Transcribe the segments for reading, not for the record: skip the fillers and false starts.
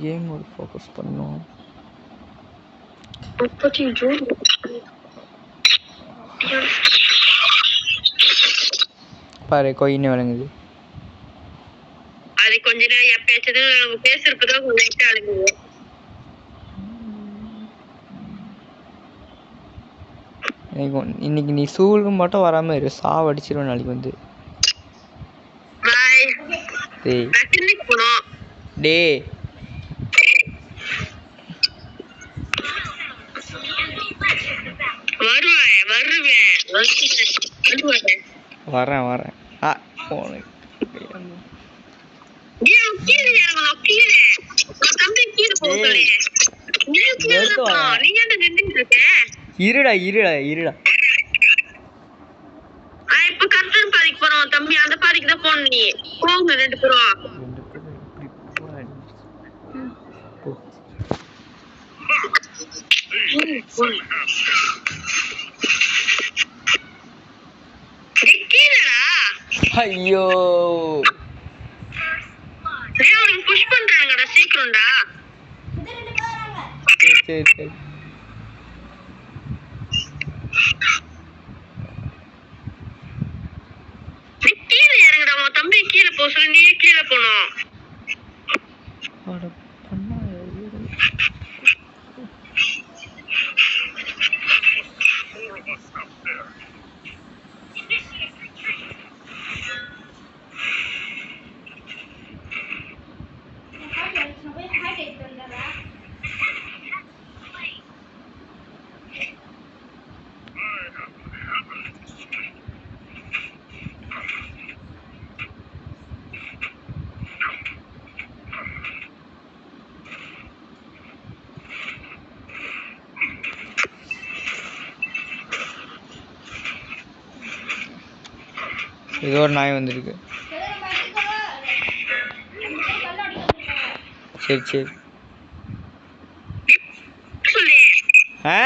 Game ஒரு focus பண்ணோம். பாரு கோயின் விளங்குது. அது கொஞ்ச நேரம் எப்பயாச்சும் நம்ம பேசுறதுதான் லைட்டா அழுகுது. இன்னைக்கு நீ சூழ்வு மட்டும் வராம இரு, சாவடிச்சிருவேன் நாளைக்கு வந்து. பாய். டேய் கிளினிக் போனோம். டேய் வரேன் வரேன். போன இருடா இருடா இருடா. இப்ப கர்த்தன் பாதிக்கு போறோம் தம்பி, அந்த பாதிக்கு தான் போன நீ. போங்க 2 பேரும். ஐயோ புஷ் பண்றாங்கடா, சீக்கிரம்டா. சரி சரி. கீழே இறங்குடா, உன் தம்பி கீழே போக சொல்லி நீயே கீழே போனோம். ஏதோ ஒரு நாய் வந்திருக்கு. சரி சரி. ஆ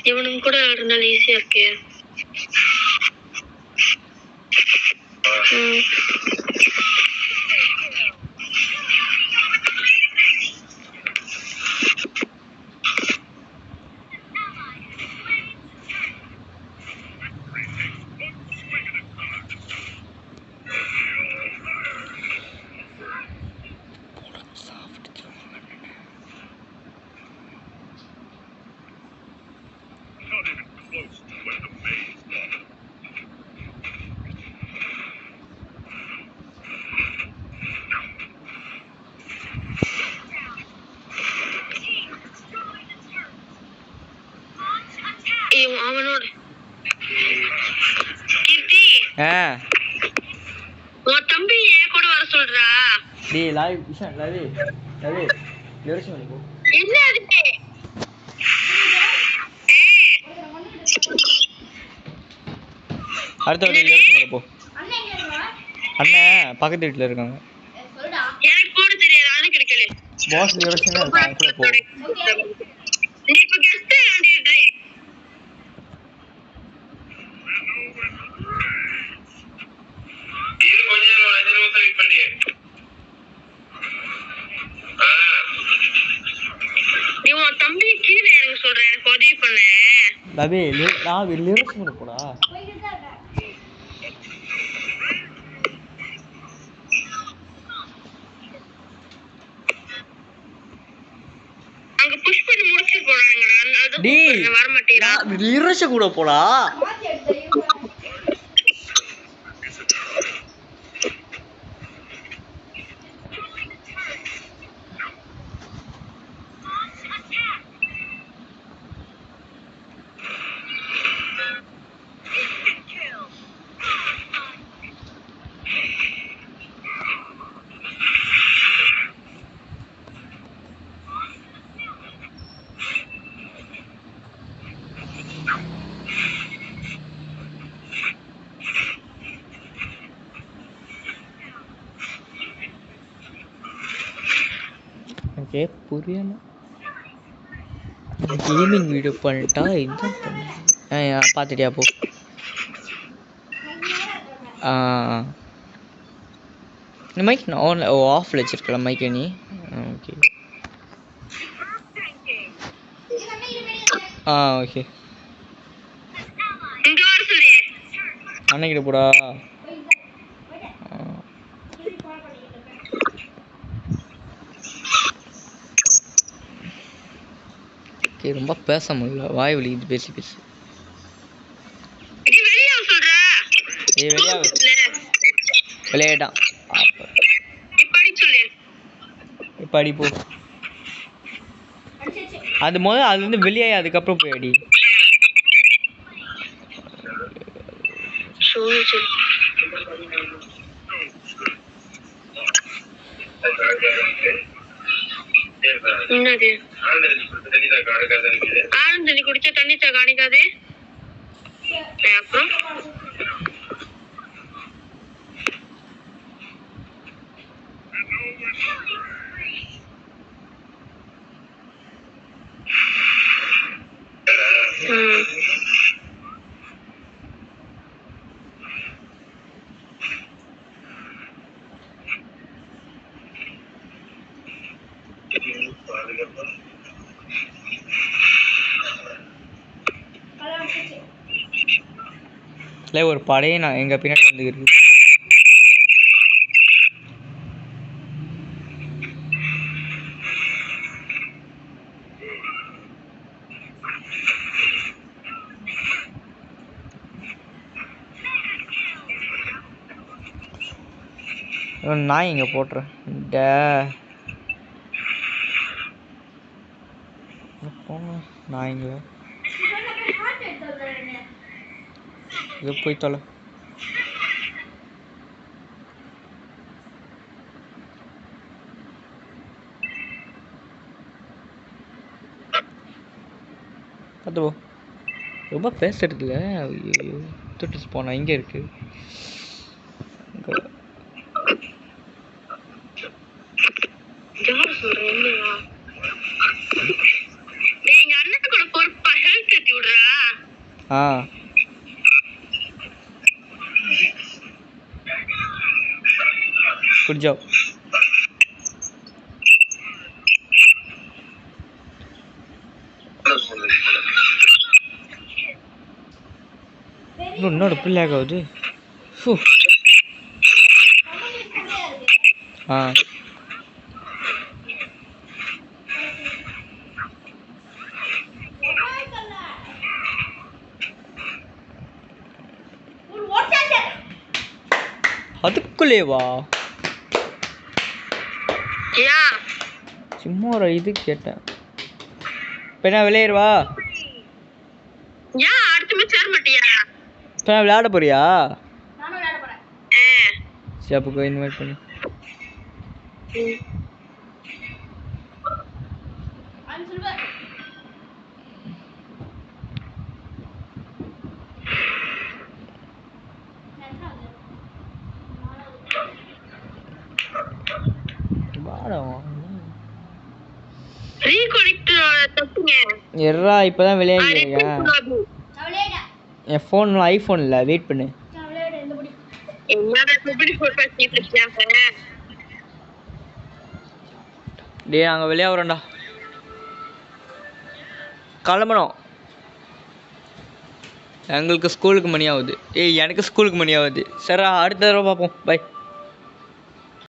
இவனும் கூட இருந்தாலும் ஈஸியா இருக்கு. அவனோட கீர்த்தி, உன் தம்பி ஏன் கூட வர சொல்றா? டேய் லைவ் விஷன் லவி லவி லிவரேஷன் பண்ணி போ. என்ன அது? அடுத்த வாட்டி லிவரேஷன் பண்ணி போ. அண்ணன் பக்கத்து வீட்டில் இருக்காங்க. எனக்கு போட தெரியாது, அண்ணன் கிடைக்கல. பாஸ் லிவரேஷன் இருக்காங்க, கூட போ. நீ இப்ப கெஸ்ட் ஆண்டிடுறே. இது கொஞ்ச நேரம் 5 நிமிஷம் வெயிட் பண்ணி. நீ உன் தம்பி கீழே இறங்க சொல்றேன், எனக்கு உதவி பண்ண. லவி நான் லிவரேஷன் பண்ண போடா. அங்க புஷ் பண்ணி முடிச்சு போறாங்கடா, அது வர மாட்டேங்கடா. லிவரேஷன் கூட போடா. ஓகே புரியணும். கேமிங் வீடியோ பண்ணிட்டா இதுதான் பண்ண பார்த்துட்டியா போ. இந்த மைக் நான் ஆஃபில் வச்சுருக்கலாம் மைக்கை நீ. ஓகே ஓகே அன்னைக்கிட்ட போடா. ஓகே ரொம்ப பேச முடியல, வாய் வலிக்குது பேசி பேசி. விளையாட்டான் இப்போ அடி போ. அது முதல்ல அது வந்து வெளியாகி அதுக்கப்புறம் போய் அடி. என்னது ஆனந்தனி குடிச்ச தண்ணி காணிக்காது. அப்புறம் இல்லை ஒரு படையே நான் எங்கள் பின்னாடி வந்துருக்கு. நான் இங்கே போட்டுறேன். போங்க நான் இங்கே இது போய் தொலை. பார்த்து போ. ரொம்ப பேசுறது இல்லை. தொட்டு போனா இங்கே இருக்கு. Good job. இன்னொரு பிள்ளையாக ஆகுது. அதுக்குள்ளேவா சும்மா ஒரு இது கேட்டேன். இப்போ என்ன விளையாடுவா? இப்போ நான் விளையாட போறியா? சரி அப்போ இன்வைட் பண்ணு. எர்ரா இப்பதான் விளையாடுறீங்க. என் ஃபோன் ஐஃபோன் இல்லை, வெயிட் பண்ணு. டே நாங்கள் விளையாடுறோம்டா, கிளம்பணும். எங்களுக்கு ஸ்கூலுக்கு மணி ஆகுது. ஏய் எனக்கு ஸ்கூலுக்கு மணி ஆகுது. சரி அடுத்த தடவை பார்ப்போம். பை.